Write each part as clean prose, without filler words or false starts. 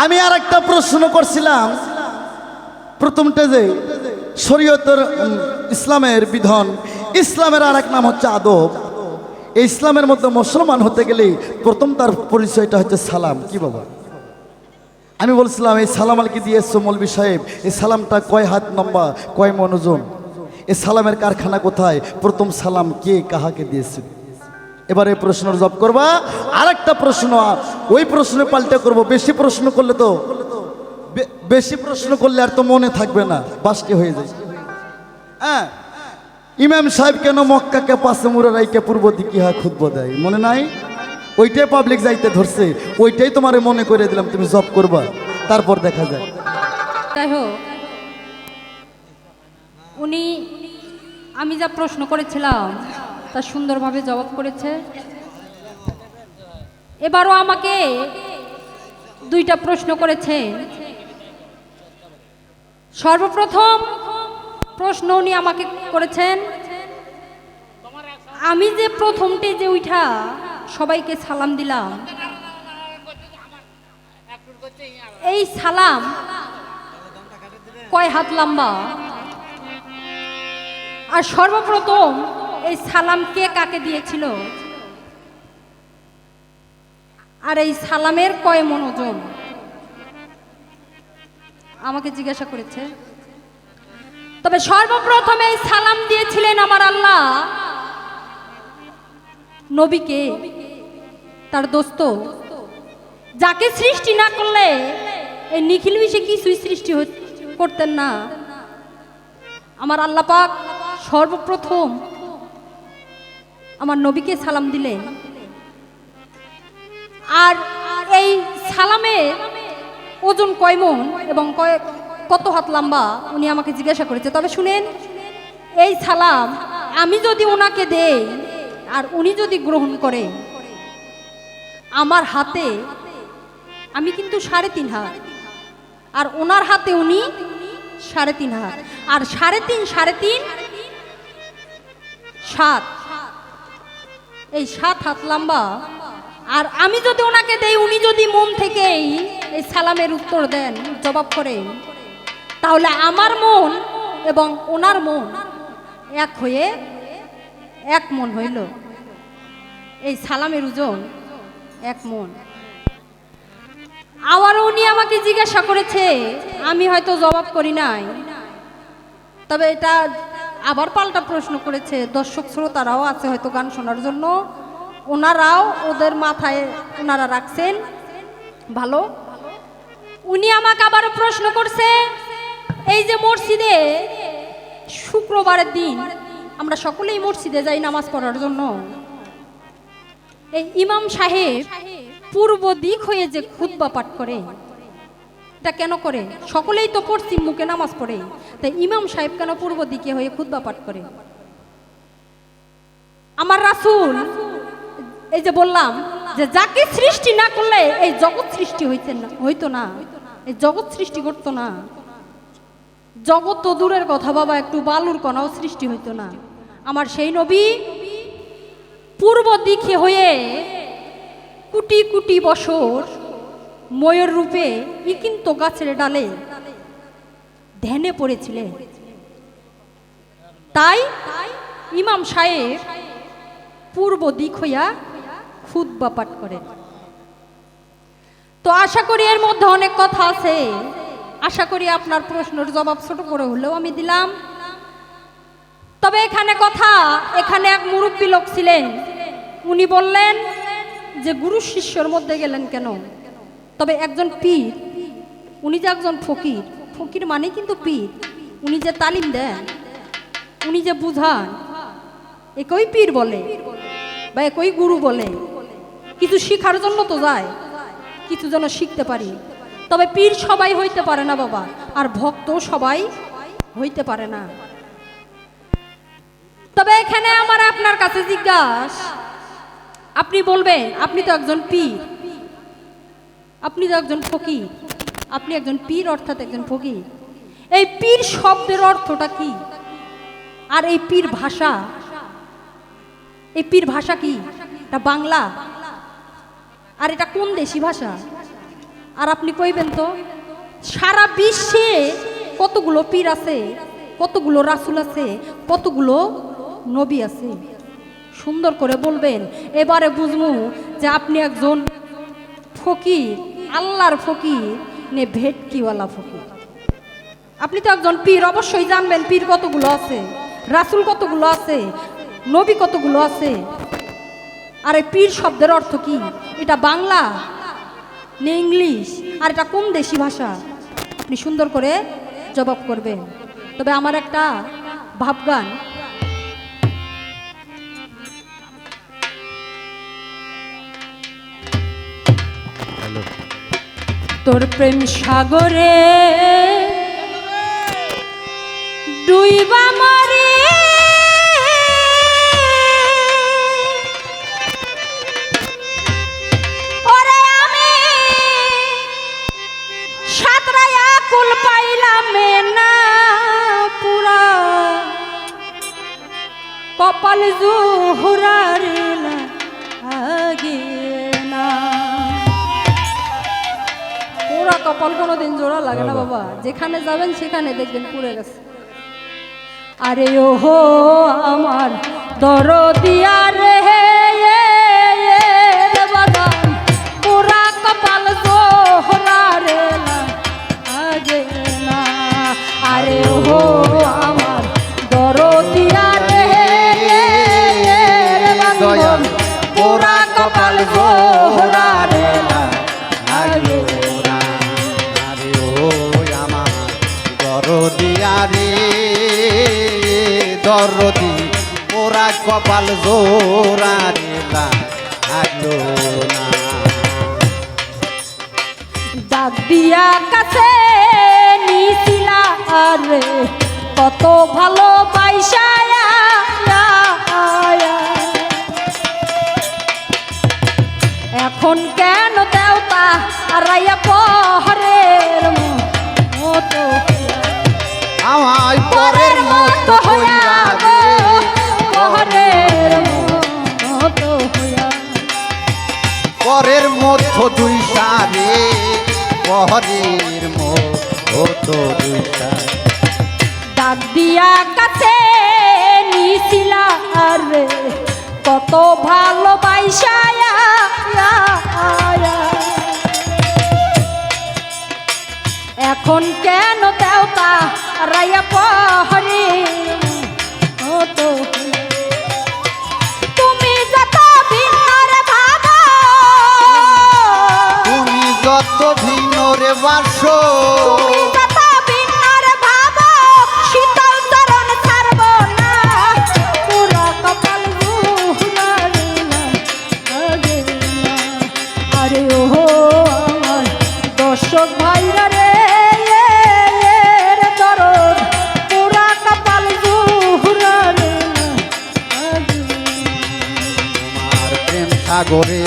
আমি আর একটা প্রশ্ন করছিলাম, প্রথমটা যে শরীয়তের ইসলামের বিধান, ইসলামের আর এক নাম হচ্ছে আদব। এই ইসলামের মধ্যে মুসলমান হতে গেলে প্রথম তার পরিচয়টা হচ্ছে সালাম। কি বাবা? আমি বলছিলাম এই সালাম আলকি দিয়েছো মৌলবী সাহেব, এই সালামটা কয় হাত লম্বা, কয় মন ওজন, এই সালামের কারখানা কোথায়, প্রথম সালাম কে কাহাকে দিয়েছে? এবারে প্রশ্নের জবাব করবা। আর একটা প্রশ্ন, ওই প্রশ্নে পাল্টে করব। বেশি প্রশ্ন করলে তো বেশি প্রশ্ন করলে আর তো মনে থাকবে না, বাসকে হয়ে যায়। হ্যাঁ, ইমাম সাহেব কেন মক্কাকে পাশে মুড়ে রাইকে পূর্ব দিকে হয় খুতবা দেয়, মনে নাই? ওইটাই পাবলিক যাইতে ধরছে, ওইটাই তোমারে মনে করে দিলাম, তুমি জব করবা, তারপর দেখা যায়। তাই হোক, উনি আমি যা প্রশ্ন করেছিলাম তা সুন্দরভাবে জবাব করেছে। এবারও আমাকে দুইটা প্রশ্ন করেছে। সর্বপ্রথম প্রশ্ন উনি আমাকে করেছেন, আমি যে প্রথমটি যে উঠা সবাইকে সালাম দিলাম, এই সালাম কয় হাত লম্বা, আর সর্বপ্রথম এই সালাম কে কাকে দিয়েছিল, আর এই সালামের কয় মন ওজন, আমাকে জিজ্ঞাসা করেছে। তবে সর্বপ্রথম এই সালাম দিয়েছিলেন আমার আল্লাহ নবীকে, তার দোস্ত, যাকে সৃষ্টি না করলে এই নিখিল বিশ্বে কিছুই সৃষ্টি করতেন না। আমার আল্লাহ পাক সর্বপ্রথম আমার নবীকে সালাম দিলেন। আর এই সালামের ওজন কয় মন এবং কত হাত লম্বা উনি আমাকে জিজ্ঞাসা করেছে। তবে শুনেন, এই সালাম আমি যদি ওনাকে দেই আর উনি যদি গ্রহণ করে, আমার হাতে আমি কিন্তু 3.5 হাত, আর ওনার হাতে উনি 3.5 হাত, আর 3.5 7, এই 7 হাত লম্বা। আর আমি যদি ওনাকে দেই, উনি যদি মন থেকেই এই সালামের উত্তর দেন, জবাব করেন, তাহলে আমার মন এবং ওনার মন এক হয়ে 1 মন হইল। এই সালামের ওজন 1 মন। আবার উনি আমাকে জিজ্ঞাসা করেছে, আমি হয়তো জবাব করি নাই, তবে এটা আবার পাল্টা প্রশ্ন করেছে। দর্শক শ্রোতারাও আছে হয়তো গান শোনার জন্য, ওনারাও ওদের মাথায় ওনারা রাখছেন ভালো। উনি আমাকে আবারও প্রশ্ন করছে, এই যে মসজিদে শুক্রবারের দিন আমরা সকলেই মসজিদে যাই নামাজ পড়ার জন্য, এই ইমাম সাহেব পূর্ব দিক হয়ে যে খুতবা পাঠ করে, এটা কেন করে? সকলেই তো পশ্চিম মুখে নামাজ পড়ে, তাই ইমাম সাহেব কেন পূর্ব দিকে হয়ে খুতবা পাঠ করে? আমার রাসূল, এই যে বললাম যে যাকে সৃষ্টি না করলে এই জগৎ সৃষ্টি হইতো না, এই জগৎ সৃষ্টি করতো না। জগৎ তো দূরের কথা বাবা, একটু বালুর কণাও সৃষ্টি হইতো না। আমার সেই নবী পূর্ব দিকে হয়ে কোটি কোটি বছর ময়ূর রূপে কিন্তু গাছের ডালে ধ্যানে পড়েছিলেন। তাই ইমাম সাহেব পূর্ব দিক হইয়া খুতবা পাঠ করেন। তো আশা করি এর মধ্যে অনেক কথা আছে, আশা করি আপনার প্রশ্নের জবাব ছোট করে হলেও আমি দিলাম। তবে এখানে কথা, এখানে এক মুরব্বী লোক ছিলেন, উনি বললেন যে গুরু শিষ্যর মধ্যে গেলেন কেন? তবে একজন পীর, উনি যে একজন ফকির, ফকির মানে কিন্তু পীর, উনি যে তালিম দেন, উনি যে বুঝান, একই পীর বলে বা একই গুরু বলে। কিছু শিখার জন্য তো যায়, কিছু যেন শিখতে পারি। তবে পীর সবাই হইতে পারে না বাবা, আর ভক্ত সবাই হইতে পারে না। তবে এখানে আমার আপনার কাছে জিজ্ঞাসা, আপনি বলবেন আপনি তো একজন পীর, আপনি তো একজন ফকির, আপনি একজন পীর অর্থাৎ একজন ফকির। এই পীর শব্দের অর্থটা কি? আর এই পীর ভাষা, এই পীর ভাষা কি? এটা বাংলা, আর এটা কোন দেশি ভাষা? আর আপনি কইবেন তো সারা বিশ্বে কতগুলো পীর আছে, কতগুলো রাসূল আছে, কতগুলো নবী আছে, সুন্দর করে বলবেন। এবারে বুঝমু যে আপনি একজন ফকির, আল্লাহর ফকির নে ভেটকিওয়ালা ফকির। আপনি তো একজন পীর, অবশ্যই জানবেন পীর কতগুলো আছে, রাসূল কতগুলো আছে, নবী কতগুলো আছে। আর এই পীর শব্দের অর্থ কি? এটা বাংলা না ইংলিশ, আর এটা কোন দেশি ভাষা? আপনি সুন্দর করে জবাব করবেন। তবে আমার একটা ভাবগান, তোর প্রেম সাগরে ডুইবা মরি, ওরে আমি সাতরায়া কুল পাইলাম না পুরা, কপাল জুহুরার আগে না। পুরা কপাল কোনোদিন জোড়া লাগে না বাবা, যেখানে যাবেন সেখানে দেখবেন পুড়ে গেছে। আরে ওহো আমার দরদিয়া রে বাদাম, পুরা কপাল জোহরা রে আগে না। আরে ওহো আমার দরদিয়া রে বাদাম, পুরা কপাল জোহরা রে আগে না। আরে ও আমার দরদিয়া রে দরদি, ওরা কপাল জোড়া রে লাগলো না। ডাক দিয়া কাছে নিছিলা রে কত ভালো পাইসায়া, এখন কেন দেওতা রাইয়া পহরের মতো আমায় পরের মতো হইয়া গো, পহরের মতো হইয়া। পরের মধ্য দুই সারে, পরের মধ্য দুই সারে। ডাক দিয়া কাছে নিছিলা রে কত ভালোবাসায়া, এখন কেন দেওতা রাইয়া পহরে মতো। তুমি যত ভিন্ন ভাবো, তুমি যত ভিন্ন রে বাসো, তুমি যত ভিন্ন ভাবো, শীতল চরণ ছাড়ব না, পুরা কপাল জুহুরারে লাগে না। আরে ওহো আমার দর্শক ভাইরা রে দরদ, পুরা কপাল জুহুরারে লাগে না। তোমার প্রেম সাগরে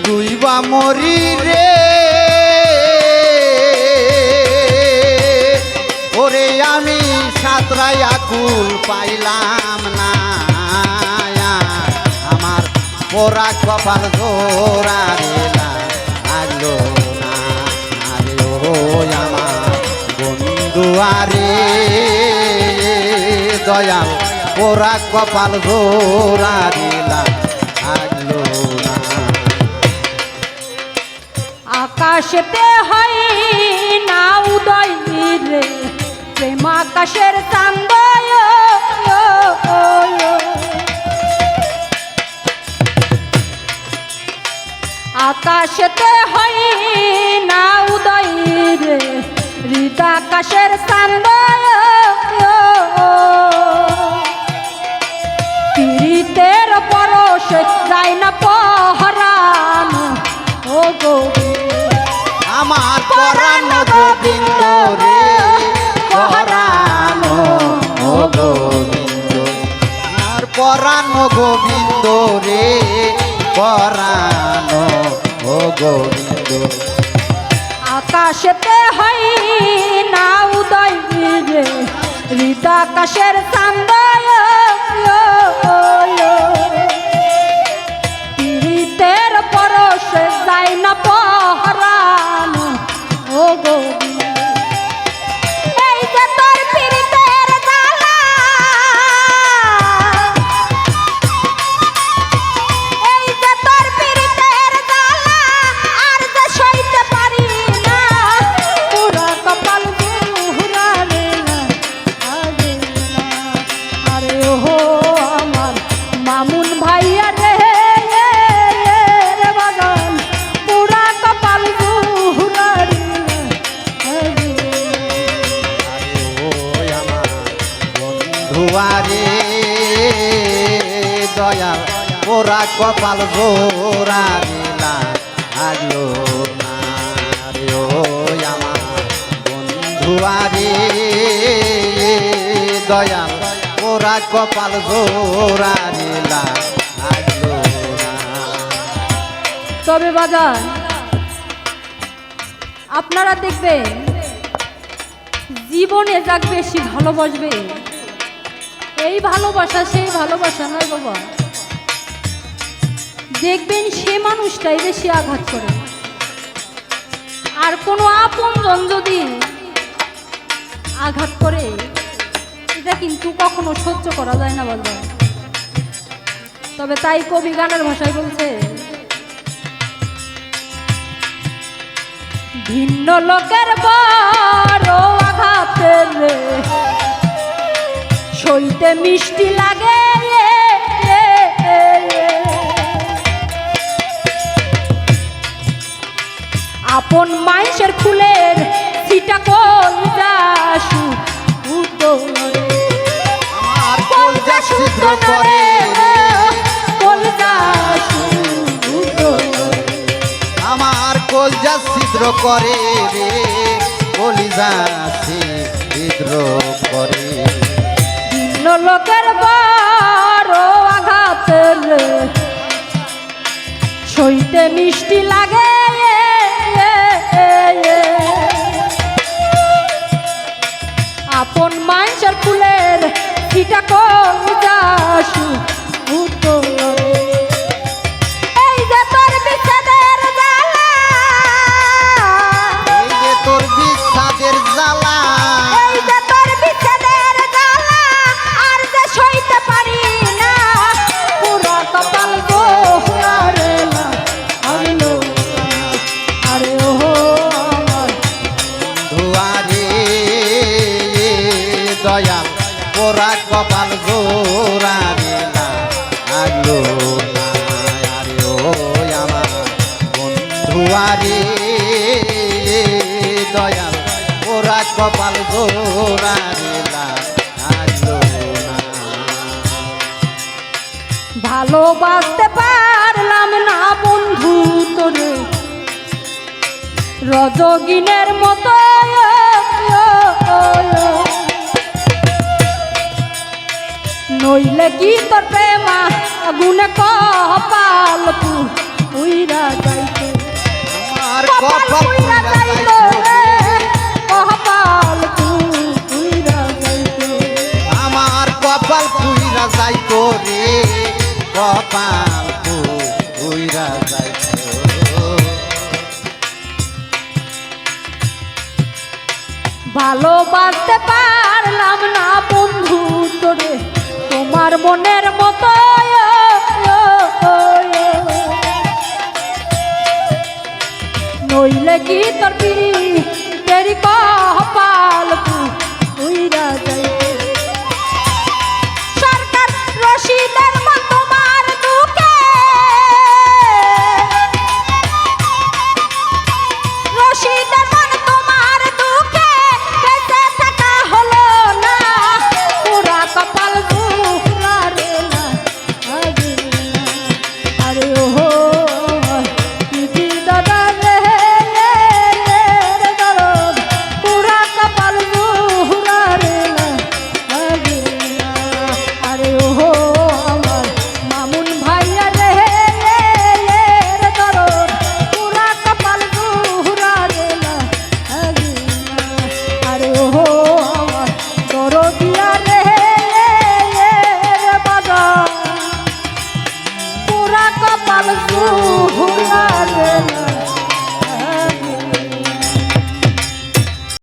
ডুইবা মরি রে, ওরে আমি সাতরায়া কুল পাইলাম না, আমার পোড়া কপাল জোড়া রে লাগলো না। আরে ও আমার বন্ধু আরে দয়াল, পোড়া কপাল জোড়া রে লাগলো না। আকাশেতে হয় না উদয় রে, প্রেম আকাশের চান্দ, আকাশেতে হয় না উদয় রে, হৃদ আকাশের চান্দ, পীড়িতের পরশে যায় না পহরানো ও গো। আমার পরানো গোবিন্দ রে, পরানো ও গোবিন্দ, আমার পরানো গোবিন্দ রে, পরানো ও গোবিন্দ। আকাশেতে হয় না উদয় রে, হৃদ আকাশের চান্দ, পীড়িতের পরশে যায় না পহরানো ওরা কপাল জোড়া দিলা আগলো না রে ও আমার বন্ধুয়ারে দয়াল ওরা কপাল জোড়া দিলা আগলো না। তবে বাজার আপনারা দেখবেন জীবনে যাক বেশি ভালোবাসবে, এই ভালোবাসা সেই ভালোবাসা নয় বাবা। দেখবেন সে মানুষটাই বেশি আঘাত করে। আর কোনো আপনজন যদি আঘাত করে এটা কিন্তু কখনো সহ্য করা যায় না বাবা। তবে তাই কবি গানের ভাষায় বলছে, ভিন্ন লোকের বড় আঘাতের রে সইতে মিষ্টি লাগে আপন মাইসের ফুলের সিটা কল যাসু আমার কলজা ছিদ্র করে কল যাসু আমার কলজা ছিদ্র করে রে কলিজা ছিদ্র করে ভিন্ন লোকের বড় আঘাতের রে সইতে মিষ্টি লাগে আপন মানুষের ফুলের সিটা কল যাসু এই যে তোর বিচ্ছেদের জ্বালা, এই যে তোর বিষাদের জ্বালা এই যে তোর বিচ্ছেদের জ্বালা আর যে সইতে পারি না পুরো কপাল গো রে না আইলো আরে ও আমার ধুয়ারে দয়াল ওরা কপাল জোড়া দিলা আগলো না আরে ও আমার বন্ধুয়ারে দয়াল ওরা কপাল জোড়া দিলা আগলো না। ভালোবাসতে পারলাম না বন্ধু তোরে রজগিনের মতো নইলে কি তোর প্রেমা আগুনে কপাল পুইরা যাইতো আমার কপাল কপাল পুইরা যাইতো রে কপাল পুইরা যাইতো আমার কপাল পুইরা যাইতো রে কপাল পুইরা যাইতো ভালোবাসতে পারলাম না বন্ধু তোরে তোমার মনের মতো নইলে কি তোর পিড়ি